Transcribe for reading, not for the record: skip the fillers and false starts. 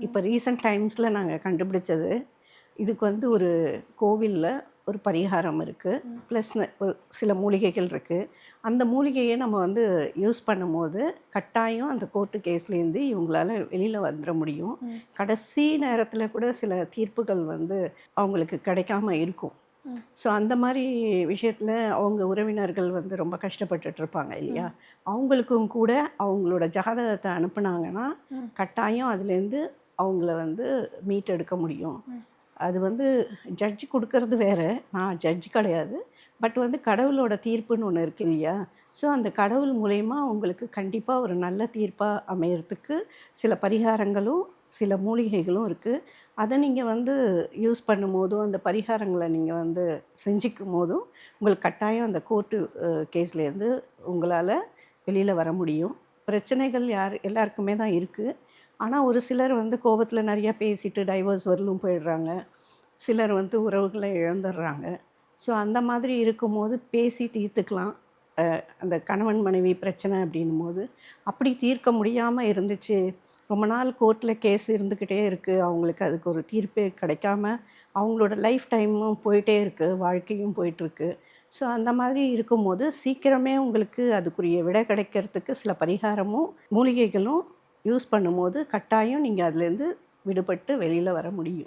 இப்போ ரீசெண்ட் டைம்ஸில் நாங்கள் கண்டுபிடிச்சது, இதுக்கு வந்து ஒரு கோவிலில் ஒரு பரிகாரம் இருக்குது. ப்ளஸ் ஒரு சில மூலிகைகள் இருக்குது. அந்த மூலிகையை நம்ம வந்து யூஸ் பண்ணும்போது கட்டாயம் அந்த கோர்ட்டு கேஸ்லேருந்து இவங்களால வெளியில் வந்துட முடியும். கடைசி நேரத்தில் கூட சில தீர்ப்புகள் வந்து அவங்களுக்கு கிடைக்காம இருக்கும். ஸோ அந்த மாதிரி விஷயத்தில் அவங்க உறவினர்கள் வந்து ரொம்ப கஷ்டப்பட்டுட்டு இருப்பாங்க இல்லையா? அவங்களுக்கும் கூட அவங்களோட ஜாதகத்தை அனுப்புனாங்கன்னா கட்டாயம் அதுலேருந்து அவங்கள வந்து மீட்டெடுக்க முடியும். அது வந்து ஜட்ஜ் கொடுக்கறது வேற. நான் ஜட்ஜ் கிடையாது. பட் வந்து கடவுளோட தீர்ப்புன்னு ஒன்று இருக்கு இல்லையா? ஸோ அந்த கடவுள் மூலயமா உங்களுக்கு கண்டிப்பாக ஒரு நல்ல தீர்ப்பாக அமையறதுக்கு சில பரிகாரங்களும் சில மூலிகைகளும் இருக்குது. அதை நீங்கள் வந்து யூஸ் பண்ணும்போதும் அந்த பரிகாரங்களை நீங்கள் வந்து செஞ்சுக்கும் போதும் உங்களுக்கு கட்டாயம் அந்த கோர்ட்டு கேஸ்லேருந்து உங்களால் வெளியில் வர முடியும். பிரச்சனைகள் எல்லாருக்குமே தான் இருக்குது. ஆனால் ஒரு சிலர் வந்து கோபத்தில் நிறையா பேசிட்டு டைவர்ஸ் வரலும் போயிடுறாங்க. சிலர் வந்து உறவுகளை இழந்துடுறாங்க. ஸோ அந்த மாதிரி இருக்கும்போது பேசி தீர்த்துக்கலாம். அந்த கணவன் மனைவி பிரச்சனை அப்படின்னும்போது அப்படி தீர்க்க முடியாமல் இருந்துச்சு, ரொம்ப நாள் கோர்ட்டில் கேஸ் இருந்துக்கிட்டே இருக்குது, அவங்களுக்கு அதுக்கு ஒரு தீர்ப்பே கிடைக்காம அவங்களோட லைஃப் டைமும் போயிட்டே இருக்குது, வாழ்க்கையும் போயிட்டுருக்கு. ஸோ அந்த மாதிரி இருக்கும்போது சீக்கிரமே உங்களுக்கு அதுக்குரிய விடை கிடைக்கிறதுக்கு சில பரிகாரமும் மூலிகைகளும் யூஸ் பண்ணும்போது கட்டாயம் நீங்கள் அதுலேருந்து விடுபட்டு வெளியில் வர முடியும்.